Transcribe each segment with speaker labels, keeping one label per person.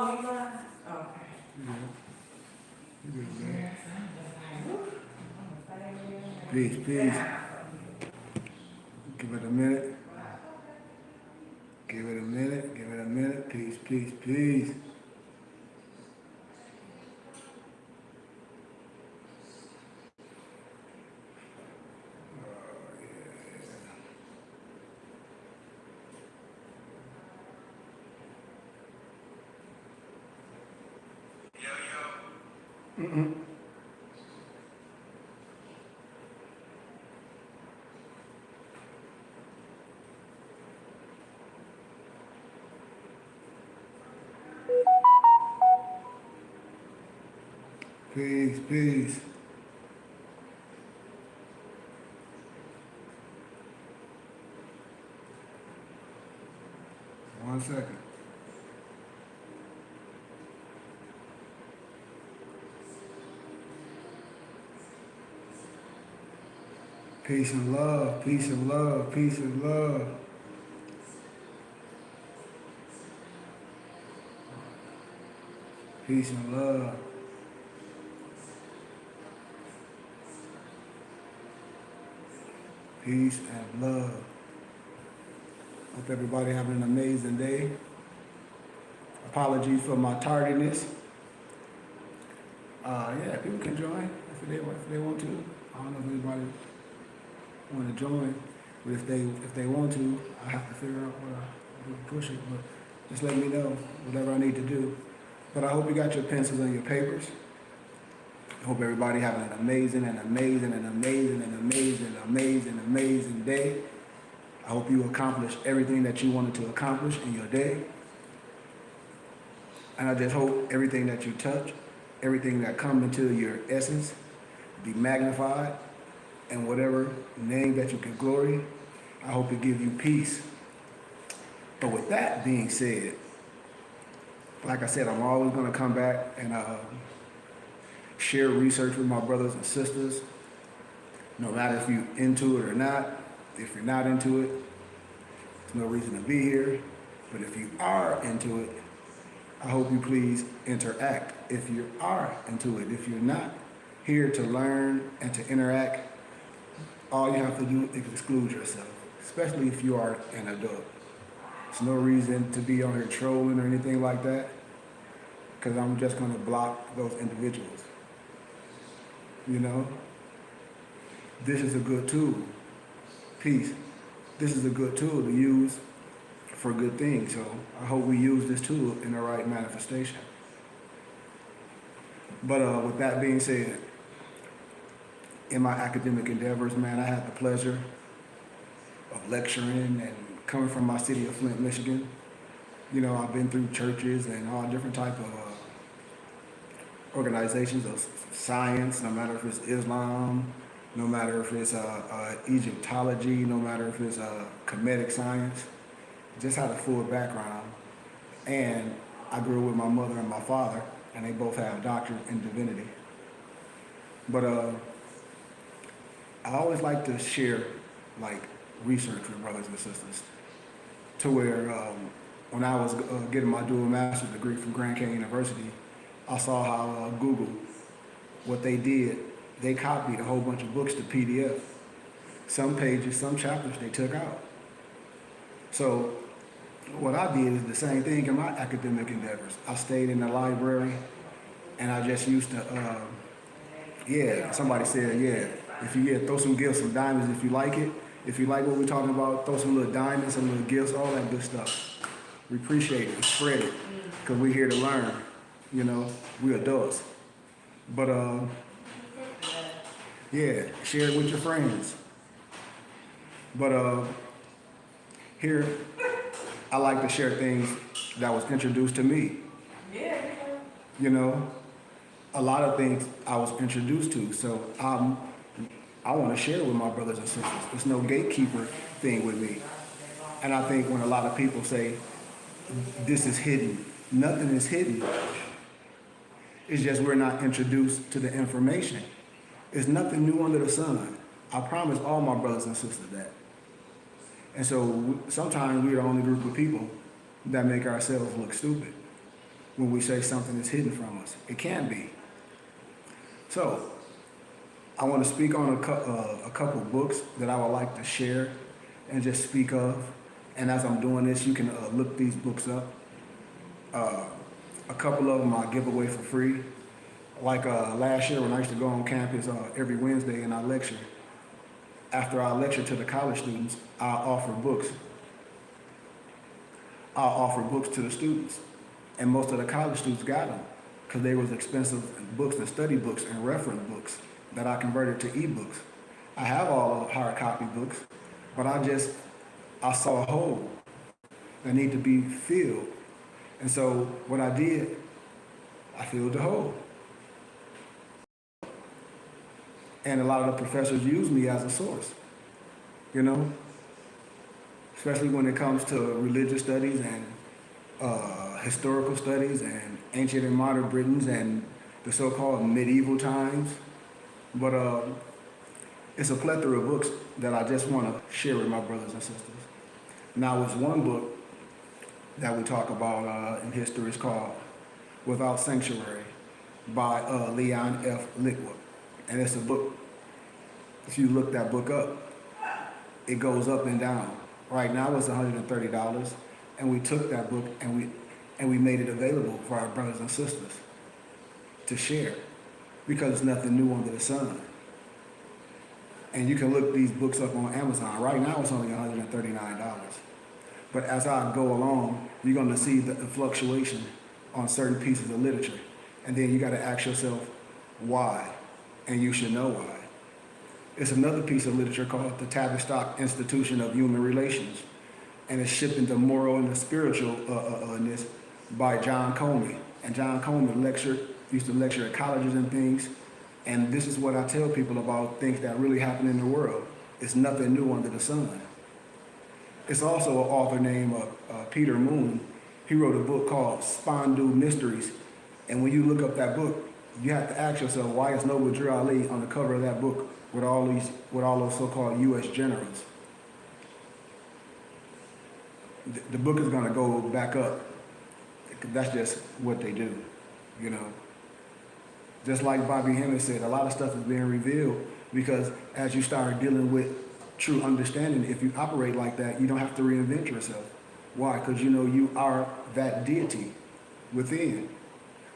Speaker 1: Oh, you mind? Okay.
Speaker 2: You good, man. Peace, peace. Give it a minute. Give it a minute. Give it a minute. Peace, peace, peace. Peace, peace. One second. Peace and love, peace and love, peace and love. Peace and love. Peace and love. Hope everybody having an amazing day. Apologies for my tardiness. Yeah, people can join if they want to. I don't know if anybody want to join, but if they want to, I have to figure out where I push it. But just let me know whatever I need to do. But I hope you got your pencils and your papers. I hope everybody having an amazing day. I hope you accomplish everything that you wanted to accomplish in your day. And I just hope everything that you touch, everything that comes into your essence, be magnified, and whatever name that you can glory, I hope it give you peace. But with that being said, like I said, I'm always going to come back and share research with my brothers and sisters, no matter if you're into it or not. If you're not into it, there's no reason to be here. But if you are into it, I hope you please interact. If you are into it, if you're not here to learn and to interact, all you have to do is exclude yourself, especially if you are an adult. There's no reason to be on here trolling or anything like that, because I'm just going to block those individuals. You know, this is a good tool. Peace. This is a good tool to use for good things. So I hope we use this tool in the right manifestation. But with that being said, in my academic endeavors, man, I had the pleasure of lecturing and coming from my city of Flint, Michigan. You know, I've been through churches and all different type of organizations of science, no matter if it's Islam, no matter if it's Egyptology, no matter if it's Kemetic science. Just had a full background. And I grew with my mother and my father, and they both have doctorates in divinity. But I always like to share like research with brothers and sisters, to where when I was getting my dual master's degree from Grand Canyon University, I saw how Google, what they did, they copied a whole bunch of books to PDF. Some pages, some chapters they took out. So what I did is the same thing in my academic endeavors. I stayed in the library, and I just used to, somebody said, if you throw some gifts, some diamonds if you like it. If you like what we're talking about, throw some little diamonds, some little gifts, all that good stuff. We appreciate it, spread it, because we're here to learn. You know, we're adults. But share it with your friends. But here, I like to share things that was introduced to me.
Speaker 1: Yeah.
Speaker 2: You know, a lot of things I was introduced to, so I want to share it with my brothers and sisters. There's no gatekeeper thing with me. And I think when a lot of people say, this is hidden, nothing is hidden. It's just we're not introduced to the information. There's nothing new under the sun. I promise all my brothers and sisters that. And so sometimes we're the only group of people that make ourselves look stupid. when we say something is hidden from us. It can be. So, I want to speak on a couple books that I would like to share and just speak of. And as I'm doing this, you can look these books up. A couple of them I give away for free. Like last year when I used to go on campus every Wednesday and I lecture. After I lecture to the college students, I offer books. I offer books to the students. And most of the college students got them because they was expensive books and study books and reference books that I converted to ebooks. I have all the hard copy books, but I saw a hole that need to be filled. And so what I did, I filled the hole. And a lot of the professors use me as a source, you know, especially when it comes to religious studies and historical studies and ancient and modern Britons and the so-called medieval times. But it's a plethora of books that I just want to share with my brothers and sisters. Now, it's one book that we talk about in history. It's called Without Sanctuary by Leon F. Lichtwark. And it's a book, if you look that book up, it goes up and down. Right now it's $130, and we took that book and we made it available for our brothers and sisters to share, because there's nothing new under the sun. And you can look these books up on Amazon. Right now it's only $139. But as I go along, you're going to see the fluctuation on certain pieces of literature. And then you got to ask yourself, why? And you should know why. It's another piece of literature called The Tavistock Institution of Human Relations. And it's shifting the moral and the spiritual in this by John Coleman. And John Coleman used to lecture at colleges and things. And this is what I tell people about things that really happen in the world. It's nothing new under the sun. It's also an author named Peter Moon. He wrote a book called Spondu Mysteries. And when you look up that book, you have to ask yourself, why is Noble Drew Ali on the cover of that book with all those so-called U.S. generals? The book is going to go back up. That's just what they do, you know. Just like Bobby Hemmings said, a lot of stuff is being revealed because as you start dealing with true understanding, if you operate like that, you don't have to reinvent yourself. Why? Because you know you are that deity within.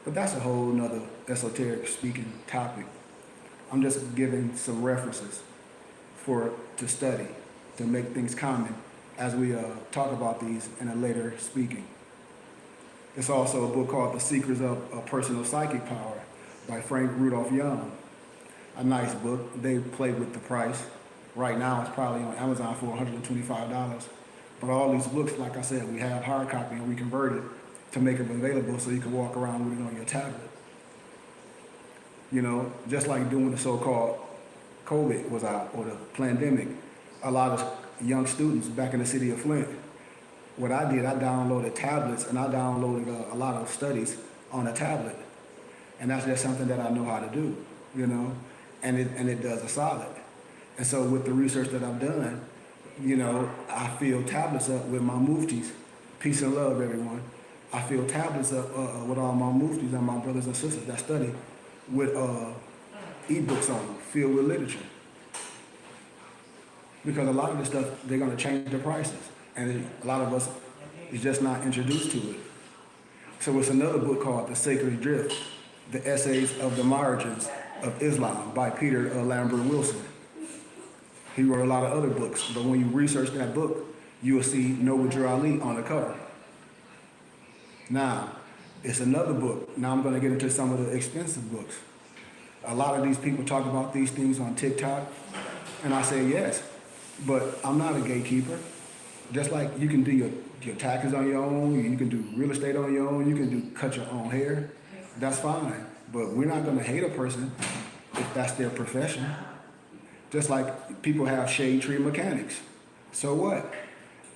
Speaker 2: But that's a whole nother esoteric speaking topic. I'm just giving some references to study, to make things common as we talk about these in a later speaking. It's also a book called The Secrets of Personal Psychic Power by Frank Rudolph Young. A nice book. They played with the price. Right now it's probably on Amazon for $125. But all these books, like I said, we have hard copy and we converted to make them available so you can walk around with it on your tablet. You know, just like doing the so-called COVID was out, or the pandemic, a lot of young students back in the city of Flint, what I did, I downloaded tablets and I downloaded a lot of studies on a tablet. And that's just something that I know how to do, you know, and it does a solid. And so with the research that I've done, you know, I fill tablets up with my muftis. Peace and love, everyone. I fill tablets up with all my muftis and my brothers and sisters that study with ebooks on them, filled with literature. Because a lot of this stuff, they're going to change the prices. And a lot of us is just not introduced to it. So it's another book called The Sacred Drift, The Essays of the Margins of Islam by Peter Lambert Wilson. He wrote a lot of other books, but when you research that book, you will see Noble Drew Ali on the cover. Now, it's another book. Now I'm going to get into some of the expensive books. A lot of these people talk about these things on TikTok, and I say yes, but I'm not a gatekeeper. Just like you can do your taxes on your own, you can do real estate on your own, you can cut your own hair, that's fine. But we're not going to hate a person if that's their profession. Just like people have shade tree mechanics. So what?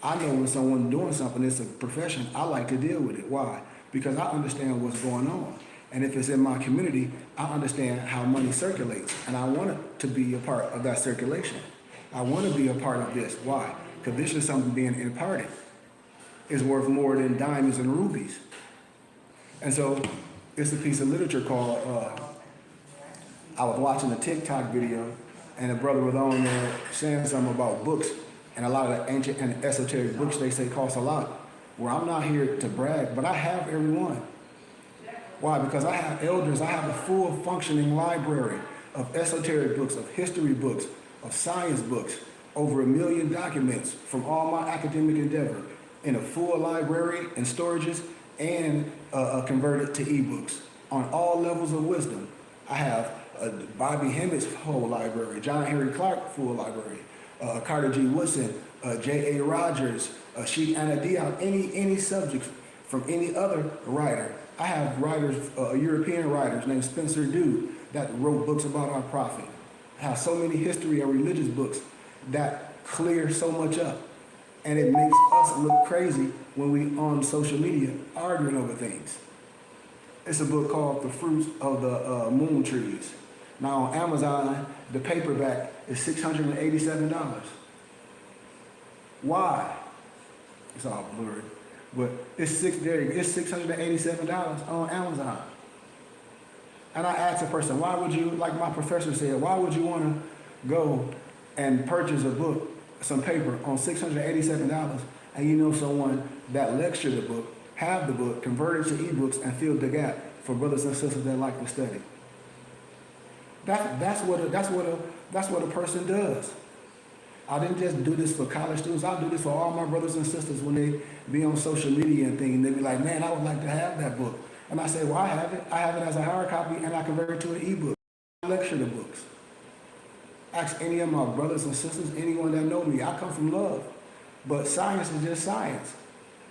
Speaker 2: I know when someone's doing something, it's a profession, I like to deal with it. Why? Because I understand what's going on. And if it's in my community, I understand how money circulates. And I want it to be a part of that circulation. I want to be a part of this. Why? Because this is something being imparted. It's worth more than diamonds and rubies. And so it's a piece of literature called, I was watching a TikTok video and a brother was on there saying something about books, and a lot of the ancient and esoteric books they say cost a lot. Well, I'm not here to brag, but I have every one. Why? Because I have elders, I have a full functioning library of esoteric books, of history books, of science books, over 1 million documents from all my academic endeavor in a full library and storages, and converted to ebooks on all levels of wisdom. I have Bobby Hemmett's whole library, John Henry Clark full library, Carter G. Woodson, J.A. Rogers, Sheikh Anna Diop, any subject from any other writer. I have writers, European writers named Spencer Dew that wrote books about our prophet. I have so many history and religious books that clear so much up. And it makes us look crazy when we on social media arguing over things. It's a book called The Fruits of the Moon Trees. Now on Amazon, the paperback is $687. Why? It's all blurred. But it's $687 on Amazon. And I asked a person, why would you, like my professor said, why would you want to go and purchase a book, some paper on $687, and you know someone that lectured the book, have the book, converted to ebooks, and filled the gap for brothers and sisters that like to study? That's what a person does. I didn't just do this for college students. I do this for all my brothers and sisters when they be on social media and things. They be like, man, I would like to have that book. And I say, well, I have it. I have it as a hard copy, and I convert it to an ebook. I lecture the books. Ask any of my brothers and sisters, anyone that know me. I come from love. But science is just science.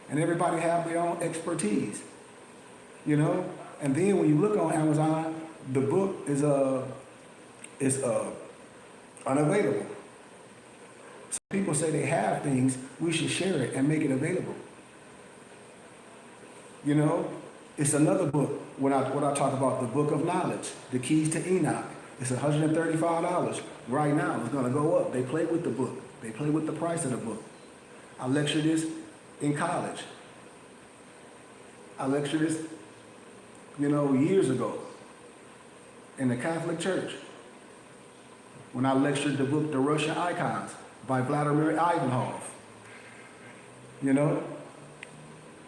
Speaker 2: And everybody have their own expertise. You know? And then when you look on Amazon, the book is unavailable. So people say they have things, we should share it and make it available. You know? It's another book when I talk about the Book of Knowledge, the Keys to Enoch. It's $135 right now. It's going to go up. They play with the book. They play with the price of the book. I lectured this in college. I lectured this, years ago in the Catholic Church when I lectured the book, The Russian Icons by Vladimir Ivanov.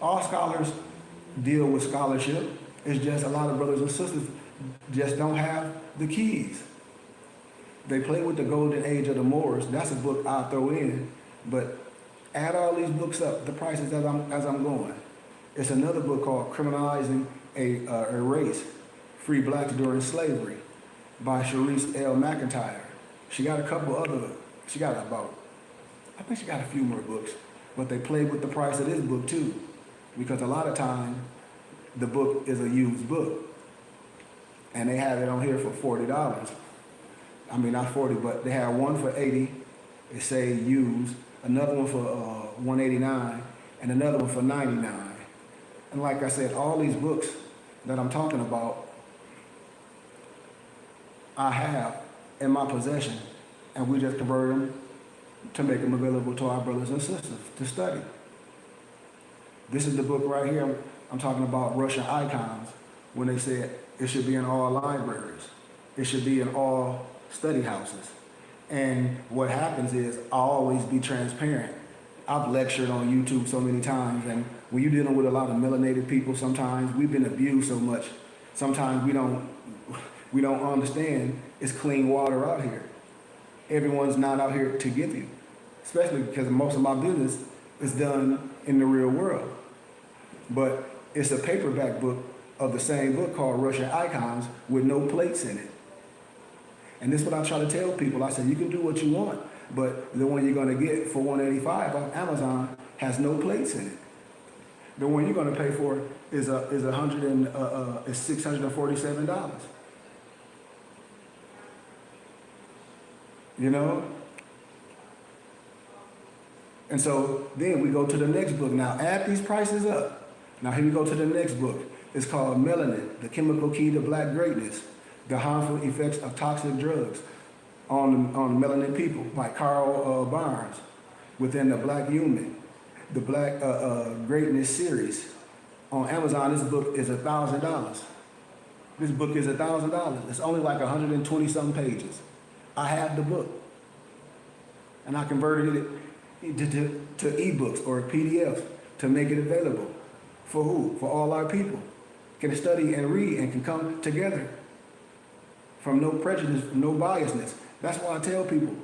Speaker 2: All scholars deal with scholarship. It's just a lot of brothers and sisters just don't have the keys. They play with the golden age of the Moors. That's a book I'll throw in. But add all these books up, the prices as I'm going. It's another book called Criminalizing a Race, Free Blacks During Slavery by Sharice L. McIntyre. She got a couple other, I think she got a few more books, but they play with the price of this book too. Because a lot of times, the book is a used book. And they have it on here for $40. I mean, not 40, but they have one for 80, it say used, another one for $189, and another one for $99. And like I said, all these books that I'm talking about, I have in my possession, and we just convert them to make them available to our brothers and sisters to study. This is the book right here. I'm talking about Russian Icons, when they said it should be in all libraries. It should be in all study houses. And what happens is I'll always be transparent. I've lectured on YouTube so many times, and when you're dealing with a lot of melanated people, sometimes we've been abused so much. Sometimes we don't understand it's clean water out here. Everyone's not out here to give you, especially because most of my business is done in the real world. But it's a paperback book of the same book called Russian Icons with no plates in it. And this is what I try to tell people. I said, you can do what you want, but the one you're going to get for $185 on Amazon has no plates in it. The one you're going to pay for is $647. And so then we go to the next book. Now add these prices up. Now here we go to the next book. It's called Melanin, The Chemical Key to Black Greatness, The Harmful Effects of Toxic Drugs on Melanin People by Carl Barnes within the Black Human, the Black Greatness series. On Amazon, this book is $1,000. This book is $1,000. It's only like 120 something pages. I have the book. And I converted it to ebooks or PDFs to make it available. For who? For all our people. Can study and read and can come together from no prejudice, from no biasness. That's why I tell people,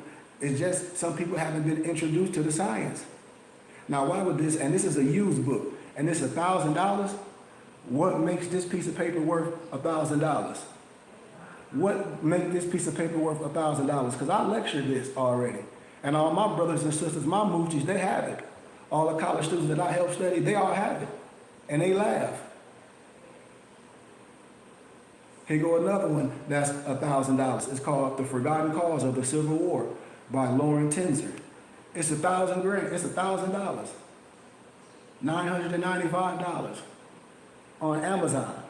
Speaker 2: it's just some people haven't been introduced to the science. Now, why would this, and this is a used book, and this is $1,000, what makes this piece of paper worth $1,000? What makes this piece of paper worth $1,000? Because I lectured this already. And all my brothers and sisters, my moochies, they have it. All the college students that I help study, they all have it. And they laugh. Here go another one that's $1,000. It's called The Forgotten Cause of the Civil War by Lauren Tenzer. It's $1,000 It's $1,000. $995 on Amazon.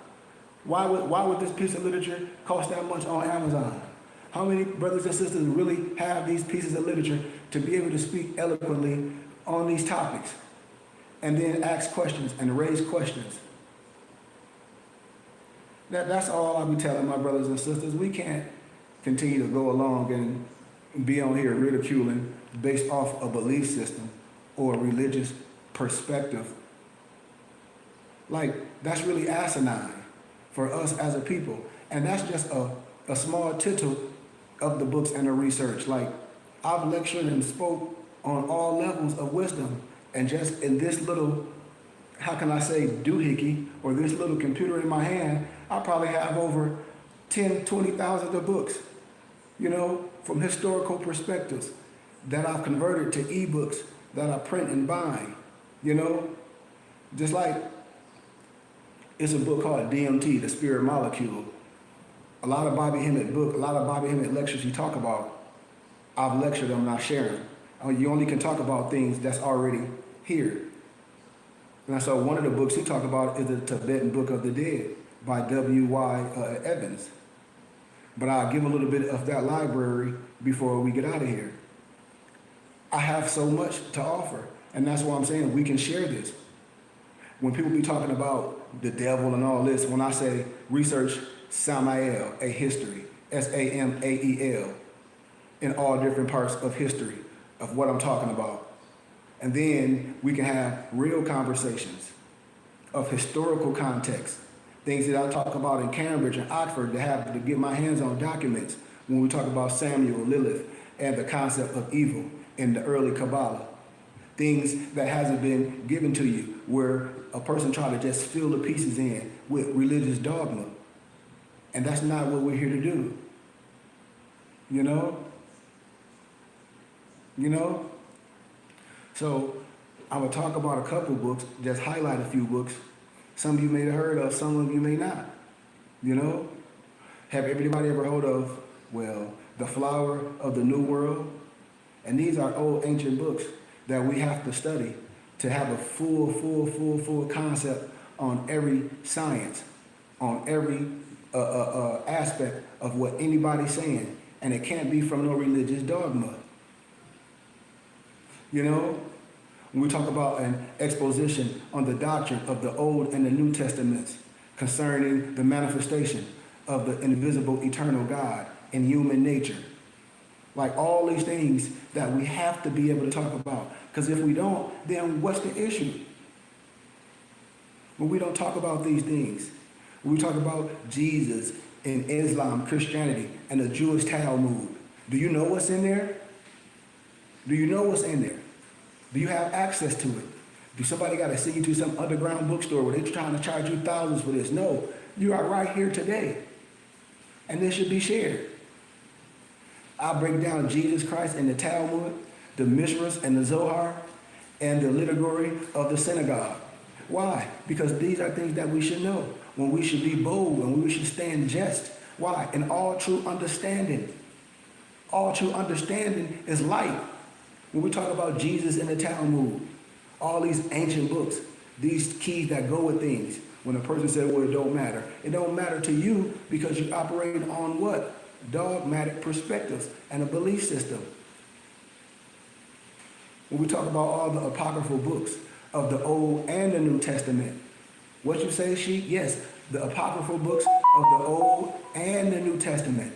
Speaker 2: Why would this piece of literature cost that much on Amazon? How many brothers and sisters really have these pieces of literature to be able to speak eloquently on these topics and then ask questions and raise questions? That's all I'll be telling my brothers and sisters. We can't continue to go along and be on here ridiculing based off a belief system or a religious perspective. Like, that's really asinine for us as a people. And that's just a small tittle of the books and the research. Like, I've lectured and spoke on all levels of wisdom, and just in this little, how can I say, doohickey, or this little computer in my hand, I probably have over 10, 20,000 of books, you know, from historical perspectives that I've converted to ebooks that I print and bind, you know. Just like, it's a book called DMT, The Spirit Molecule. A lot of Bobby Hemmett lectures you talk about, I've lectured them, not sharing. You only can talk about things that's already here. And so one of the books he talked about is the Tibetan Book of the Dead by W.Y. Evans. But I'll give a little bit of that library before we get out of here. I have so much to offer, and that's why I'm saying we can share this. When people be talking about the devil and all this, when I say research Samael, a history, Samael, in all different parts of history of what I'm talking about. And then we can have real conversations of historical context, things that I talk about in Cambridge and Oxford to have to get my hands on documents when we talk about Samuel, Lilith, and the concept of evil in the early Kabbalah. Things that hasn't been given to you, where a person try to just fill the pieces in with religious dogma. And that's not what we're here to do. You know? You know? So I'm going to talk about a couple books, just highlight a few books. Some of you may have heard of, some of you may not. You know? Have everybody ever heard of, well, The Flower of the New World? And these are old ancient books that we have to study to have a full concept on every science, on every aspect of what anybody's saying. And it can't be from no religious dogma. You know, when we talk about an exposition on the doctrine of the Old and the New Testaments concerning the manifestation of the invisible eternal God in human nature. Like all these things that we have to be able to talk about. Because if we don't, then what's the issue? When we don't talk about these things, when we talk about Jesus in Islam, Christianity, and the Jewish Talmud, do you know what's in there? Do you know what's in there? Do you have access to it? Do somebody got to send you to some underground bookstore where they're trying to charge you thousands for this? No, you are right here today. And this should be shared. I break down Jesus Christ in the Talmud, the Mishras and the Zohar, and the liturgy of the synagogue. Why? Because these are things that we should know. When we should be bold, when we should stand just. Why? In all true understanding. All true understanding is light. When we talk about Jesus in the Talmud, all these ancient books, these keys that go with things. When a person said, well, it don't matter. It don't matter to you because you operate on what? Dogmatic perspectives and a belief system. When we talk about all the apocryphal books of the Old and the New Testament, What you say, Sheik? Yes, the apocryphal books of the Old and the New Testament.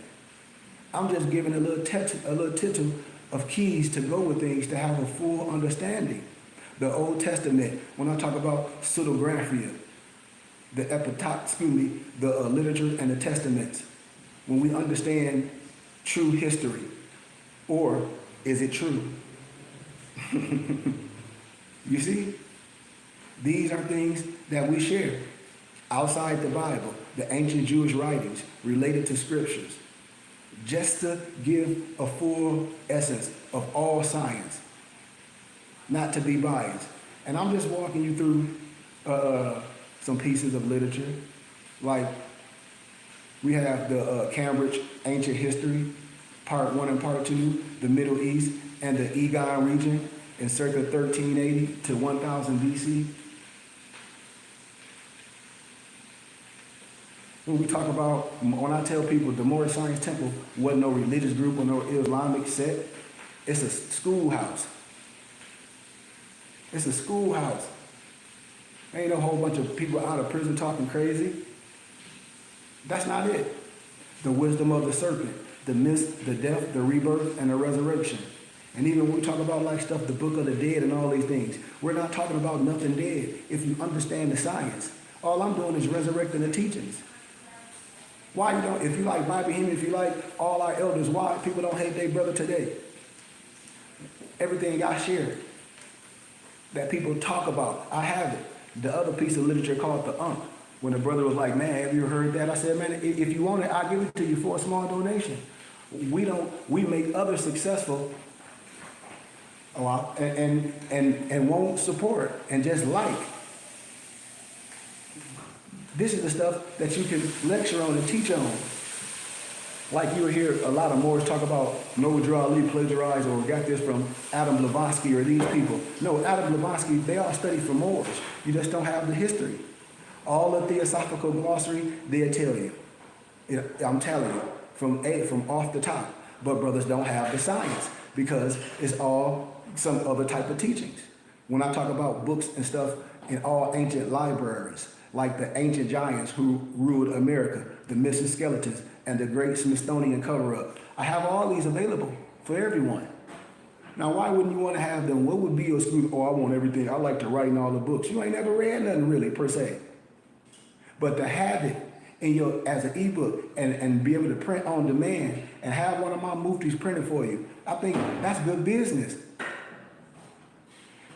Speaker 2: I'm just giving a little tittle of keys to go with things to have a full understanding. The Old Testament, when I talk about pseudographia, the the literature and the testaments, when we understand true history, or is it true? You see, these are things that we share outside the Bible, the ancient Jewish writings related to scriptures, just to give a full essence of all science, not to be biased. And I'm just walking you through some pieces of literature, like we have the Cambridge Ancient History, Part 1 and Part 2, the Middle East and the Egon region in circa 1380 to 1000 BC. When we talk about, when I tell people the Moorish Science Temple wasn't no religious group or no Islamic sect, it's a schoolhouse. It's a schoolhouse. Ain't no whole bunch of people out of prison talking crazy. That's not it. The wisdom of the serpent, the myth, the death, the rebirth, and the resurrection. And even when we talk about like stuff, the book of the dead and all these things, we're not talking about nothing dead if you understand the science. All I'm doing is resurrecting the teachings. Why you don't, if you like Bobby Hemming, if you like all our elders, why people don't hate their brother today? Everything I share that people talk about, I have it. The other piece of literature called the Unk. When the brother was like, man, have you heard that? I said, man, if you want it, I'll give it to you for a small donation. We make others successful and won't support and just like. This is the stuff that you can lecture on and teach on. Like you will hear a lot of Moors talk about Noah Ali plagiarized or got this from Adam Blavatsky or these people. No, Adam Blavatsky, they all studied from Moors. You just don't have the history. All the theosophical glossary, they'll tell you. I'm telling you, from off the top. But brothers don't have the science because it's all some other type of teachings. When I talk about books and stuff in all ancient libraries, like the ancient giants who ruled America, the missing skeletons, and the great Smithsonian cover-up. I have all these available for everyone. Now, why wouldn't you want to have them? What would be your excuse? Oh, I want everything. I like to write in all the books. You ain't never read nothing really, per se. But to have it in your as an ebook and be able to print on demand and have one of my muftis printed for you, I think that's good business.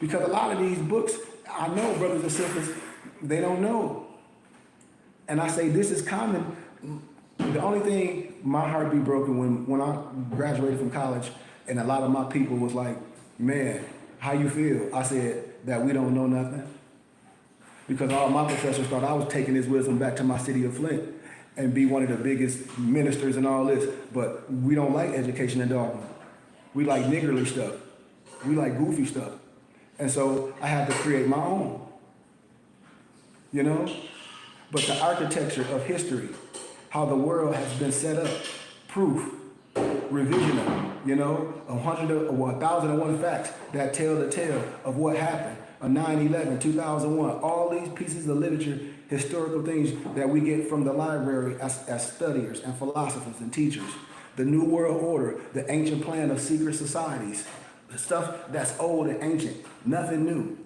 Speaker 2: Because a lot of these books, I know brothers and sisters, they don't know. And I say this is common. The only thing my heart be broken when I graduated from college and a lot of my people was like, man, how you feel? I said that we don't know nothing. Because all my professors thought I was taking this wisdom back to my city of Flint and be one of the biggest ministers and all this. But we don't like education and dogma. We like niggardly stuff. We like goofy stuff. And so I had to create my own. You know? But the architecture of history, how the world has been set up, proof, revisional, you know, 1,001 facts that tell the tale of what happened, a 9/11, 2001, all these pieces of literature, historical things that we get from the library as studiers and philosophers and teachers. The New World Order, the ancient plan of secret societies, the stuff that's old and ancient, nothing new.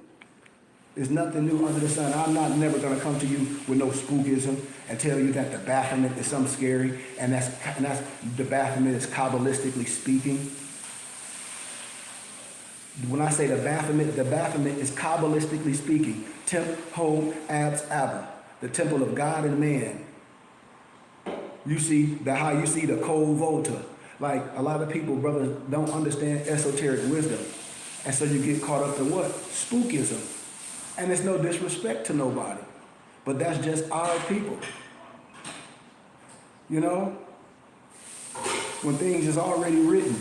Speaker 2: There's nothing new under the sun. I'm not never going to come to you with no spookism and tell you that the Baphomet is something scary and that's the Baphomet is Kabbalistically speaking. When I say the Baphomet is Kabbalistically speaking. Temp, Ho, Abs, Abba, the temple of God and man. You see how you see the Kol Volta. Like a lot of people, brothers, don't understand esoteric wisdom. And so you get caught up in what? Spookism. And it's no disrespect to nobody. But that's just our people. You know? When things is already written,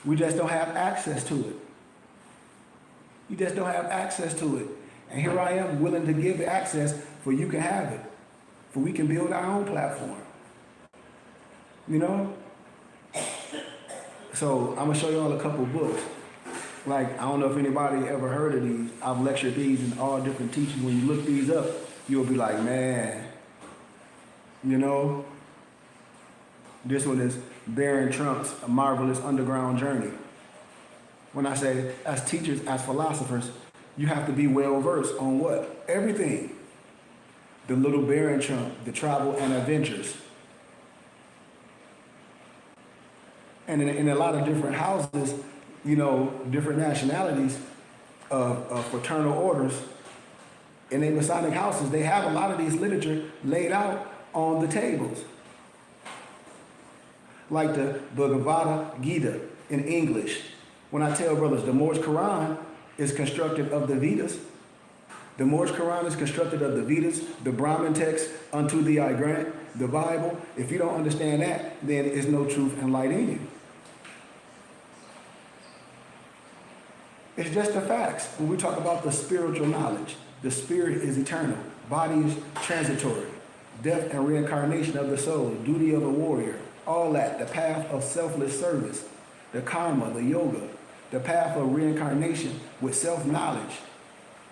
Speaker 2: we just don't have access to it. You just don't have access to it. And here I am willing to give the access for you can have it. For we can build our own platform. You know? So I'm going to show you all a couple books. Like, I don't know if anybody ever heard of these. I've lectured these in all different teachings. When you look these up, you'll be like, man, you know, this one is Baron Trump's A Marvelous Underground Journey. When I say, as teachers, as philosophers, you have to be well versed on what? Everything. The Little Baron Trump, the Travel and Adventures. And in a lot of different houses, you know, different nationalities of fraternal orders, in their Masonic houses, they have a lot of these literature laid out on the tables. Like the Bhagavad Gita in English. When I tell brothers, the Moorish Quran is constructed of the Vedas. The Moorish Quran is constructed of the Vedas, the Brahmin text, unto thee I grant, the Bible. If you don't understand that, then there's no truth and light in you. It's just the facts. When we talk about the spiritual knowledge, the spirit is eternal, body is transitory, death and reincarnation of the soul, duty of a warrior, all that, the path of selfless service, the karma, the yoga, the path of reincarnation with self-knowledge,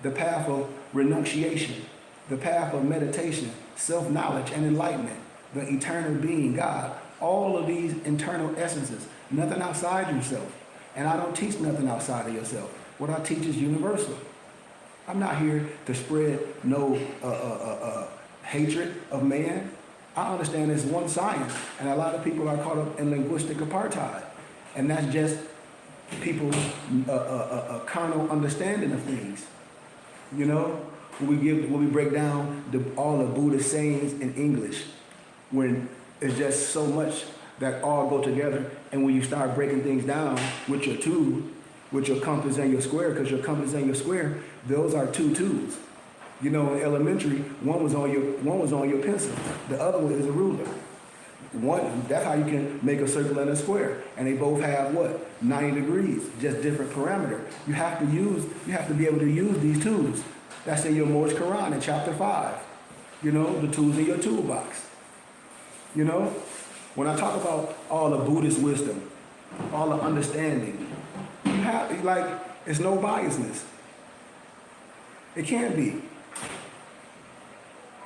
Speaker 2: the path of renunciation, the path of meditation, self-knowledge and enlightenment, the eternal being, God, all of these internal essences, nothing outside yourself. And I don't teach nothing outside of yourself. What I teach is universal. I'm not here to spread no hatred of man. I understand it's one science, and a lot of people are caught up in linguistic apartheid. And that's just people's carnal understanding of things. You know, when we break down all the Buddhist sayings in English, when it's just so much that all go together, and when you start breaking things down with your tube, with your compass and your square, because your compass and your square, those are two tubes. You know, in elementary, one was on your pencil, the other one is a ruler. That's how you can make a circle and a square, and they both have what? 90 degrees, just different parameter. You have to be able to use these tools. That's in your Moorish Quran in chapter 5. You know, the tools in your toolbox. You know, when I talk about all the Buddhist wisdom, all the understanding, you have, like, it's no biasness. It can't be.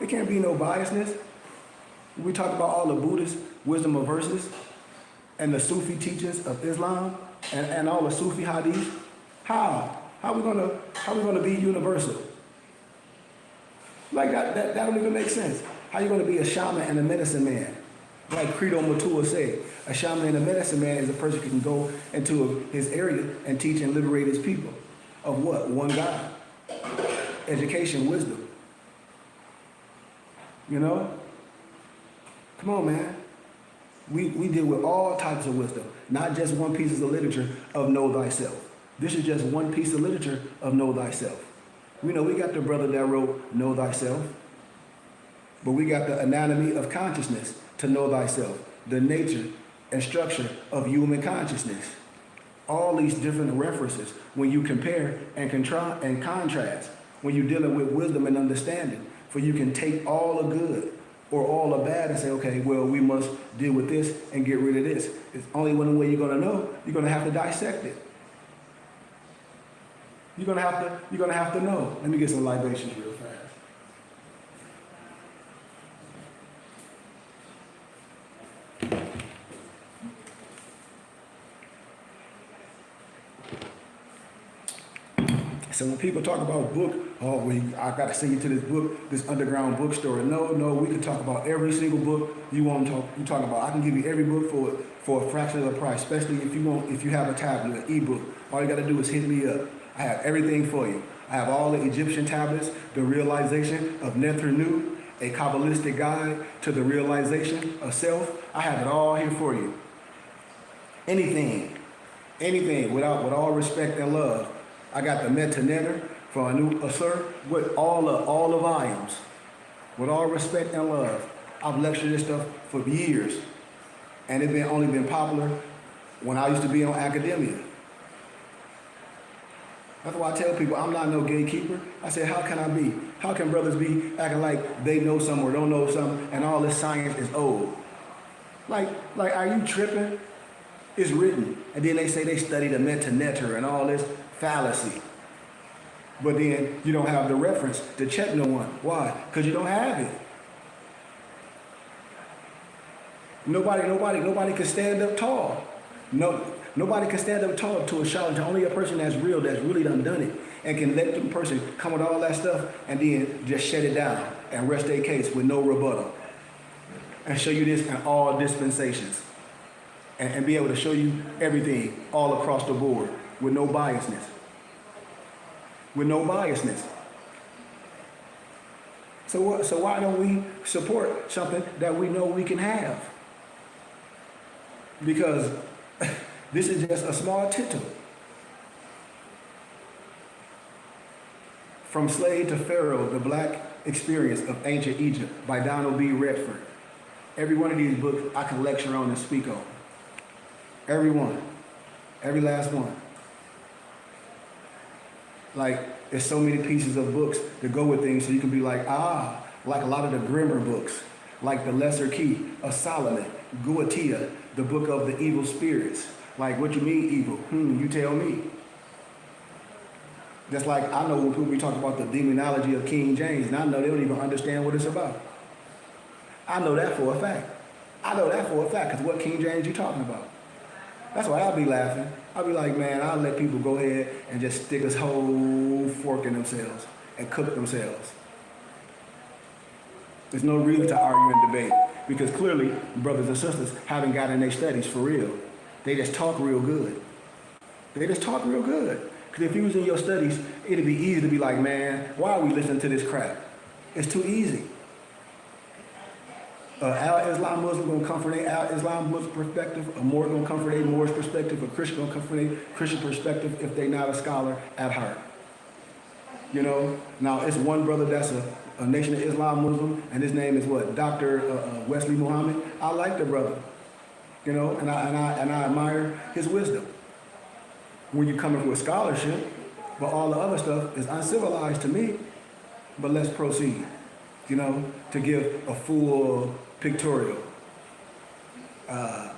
Speaker 2: It can't be no biasness. We talk about all the Buddhist wisdom of verses and the Sufi teachings of Islam and all the Sufi hadith. How are we gonna be universal? Like that don't even make sense. How you gonna be a shaman and a medicine man? Like Credo Matua say, a shaman and a medicine man is a person who can go into his area and teach and liberate his people. Of what? One God. Education, wisdom. You know? Come on, man. We deal with all types of wisdom, not just one piece of literature of know thyself. This is just one piece of literature of know thyself. We know we got the brother that wrote Know Thyself, but we got the anatomy of consciousness to know thyself, the nature and structure of human consciousness. All these different references when you compare and contrast, when you're dealing with wisdom and understanding, for you can take all the good or all the bad and say, okay, well, we must deal with this and get rid of this. It's only one way you're gonna know. You're gonna have to dissect it. You're gonna have to know. Let me get some libations real fast. So when people talk about book, I got to send you to this book, this underground bookstore. No, we can talk about every single book you want to talk about. I can give you every book for a fraction of the price, especially if you have a tablet, an ebook. All you got to do is hit me up. I have everything for you. I have all the Egyptian tablets, the realization of Nefernu, a Kabbalistic guide to the realization of self. I have it all here for you. Anything, with all respect and love. I got the Metanetter for Anu Asur with all the volumes. With all respect and love. I've lectured this stuff for years. And it's only been popular when I used to be on academia. That's why I tell people I'm not no gatekeeper. I said, how can I be? How can brothers be acting like they know something or don't know something and all this science is old? Like, are you tripping? It's written. And then they say they study the Metaneter and all this fallacy. But then you don't have the reference to check no one. Why? Because you don't have it. Nobody can stand up tall. Nobody can stand up tall to a challenge. Only a person that's real, that's really done it, and can let the person come with all that stuff and then just shut it down and rest their case with no rebuttal. And show you this in all dispensations. And be able to show you everything all across the board with no biasness. With no biasness. So why don't we support something that we know we can have? Because this is just a small tittle. From Slave to Pharaoh, The Black Experience of Ancient Egypt by Donald B. Redford. Every one of these books I can lecture on and speak on. Every one. Every last one. Like, there's so many pieces of books that go with things so you can be like, like a lot of the Grimmer books, like The Lesser Key of Solomon, Guatia, the book of the evil spirits. Like, what you mean evil? You tell me. Just like I know when people be talking about the demonology of King James, and I know they don't even understand what it's about. I know that for a fact. Because what King James you talking about? That's why I'll be laughing. I'll be like, man, I'll let people go ahead and just stick a whole fork in themselves and cook themselves. There's no reason to argue and debate because clearly brothers and sisters haven't gotten their studies for real. They just talk real good. Because if you was in your studies, it'd be easy to be like, man, why are we listening to this crap? It's too easy. Al-Islam Muslim gonna come from their Al-Islam Muslim perspective, a Moor gonna come from their Moorish perspective, a Christian gonna come from their Christian perspective if they're not a scholar at heart. You know, now it's one brother that's a Nation of Islam Muslim, and his name is what? Dr. Wesley Muhammad. I like the brother, you know, and I admire his wisdom. When you come in with scholarship, but all the other stuff is uncivilized to me. But let's proceed, you know, to give a full pictorial. Yeah.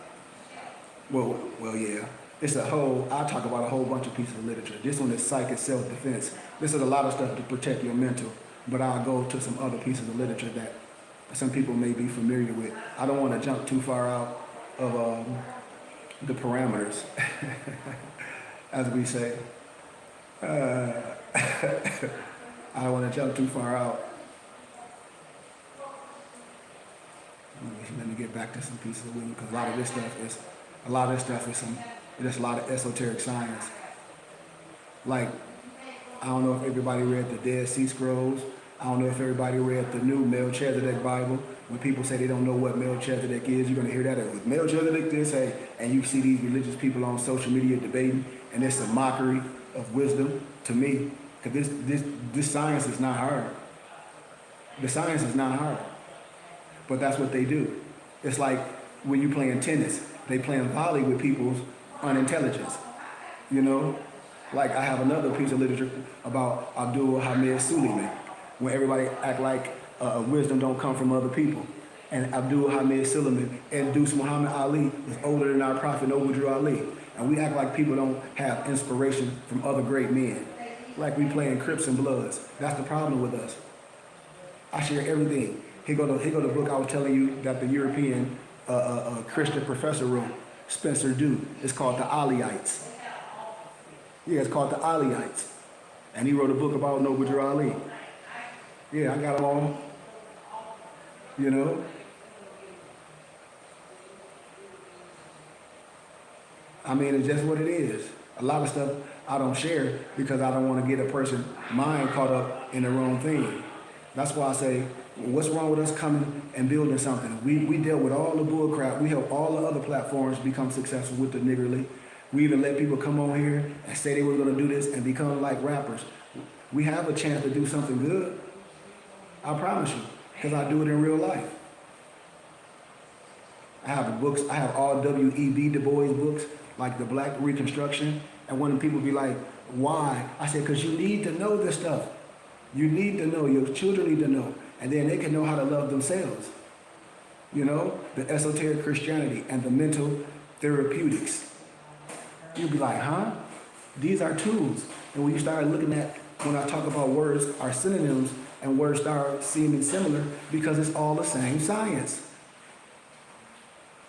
Speaker 2: It's I talk about a whole bunch of pieces of literature. This one is psych and self-defense. This is a lot of stuff to protect your mental, but I'll go to some other pieces of literature that some people may be familiar with. I don't want to jump too far out of the parameters, as we say. I don't want to jump too far out. Let me get back to some pieces of wisdom, because a lot of this stuff is just a lot of esoteric science. Like, I don't know if everybody read the Dead Sea Scrolls. I don't know if everybody read the new Melchizedek Bible. When people say they don't know what Melchizedek is, you're going to hear that with Melchizedek this, hey, and you see these religious people on social media debating, and it's a mockery of wisdom to me, because this science is not hard. The science is not hard, but that's what they do. It's like when you playing tennis, they playing volley with people's unintelligence, you know? Like I have another piece of literature about Abdul Hamid Suleiman, where everybody act like wisdom don't come from other people. And Abdul Hamid Suleiman induced Muhammad Ali was older than our prophet Noble Drew Ali. And we act like people don't have inspiration from other great men. Like we playing Crips and Bloods. That's the problem with us. I share everything. Here go the book I was telling you that the European Christian professor wrote, Spencer Dew. It's called The Aliyhites. Yeah, it's called The Aliyhites. And he wrote a book about Noble Drew Ali. Yeah, I got them all. You know? I mean, it's just what it is. A lot of stuff I don't share because I don't want to get a person's mind caught up in the wrong thing. That's why I say, what's wrong with us coming and building something? We dealt with all the bull crap. We helped all the other platforms become successful with the niggerly. We even let people come on here and say they were going to do this and become like rappers. We have a chance to do something good. I promise you, because I do it in real life. I have the books. I have all W.E.B. Du Bois books, like The Black Reconstruction. And when people be like, why? I said, because you need to know this stuff. You need to know. Your children need to know. And then they can know how to love themselves. You know, the esoteric Christianity and the mental therapeutics. you'd be like, huh? These are tools. And when you start looking at, when I talk about words are synonyms and words start seeming similar, because it's all the same science.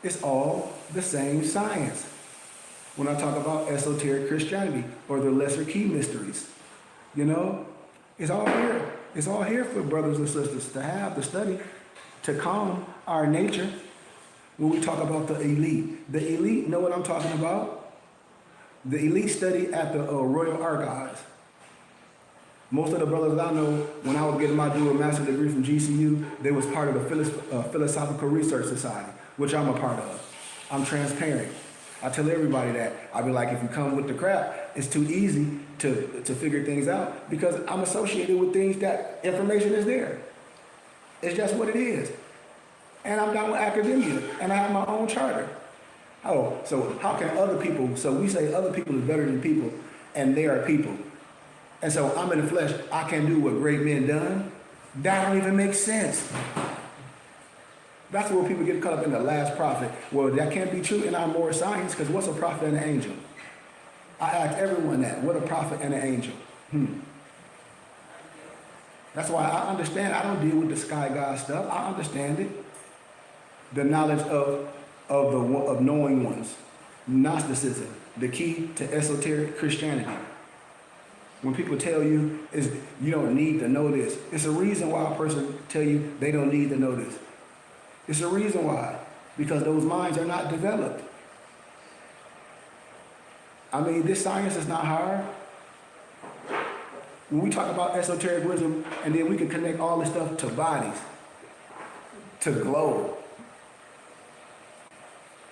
Speaker 2: It's all the same science. When I talk about esoteric Christianity or the lesser key mysteries, you know, it's all here. It's all here for brothers and sisters to have, to study, to calm our nature. When we talk about the elite know what I'm talking about. The elite study at the Royal Archives. Most of the brothers I know, when I was getting my dual master degree from GCU, they was part of the Philosophical Research Society, which I'm a part of. I'm transparent. I tell everybody that. I be like, if you come with the crap, it's too easy to figure things out because I'm associated with things that information is there. It's just what it is. And I'm down with academia, and I have my own charter. Oh, so how can other people, so we say other people is better than people, and they are people. And so I'm in the flesh, I can do what great men done. That don't even make sense. That's where people get caught up in the last prophet. Well, that can't be true in our more science, because what's a prophet and an angel? I ask everyone that. What a prophet and an angel? That's why I understand. I don't deal with the sky god stuff. I understand it. The knowledge of knowing ones. Gnosticism, the key to esoteric Christianity. When people tell you is you don't need to know this, it's a reason why a person tell you they don't need to know this. It's a reason why, because those minds are not developed. I mean, this science is not hard. When we talk about esoteric wisdom, and then we can connect all this stuff to bodies, to globe.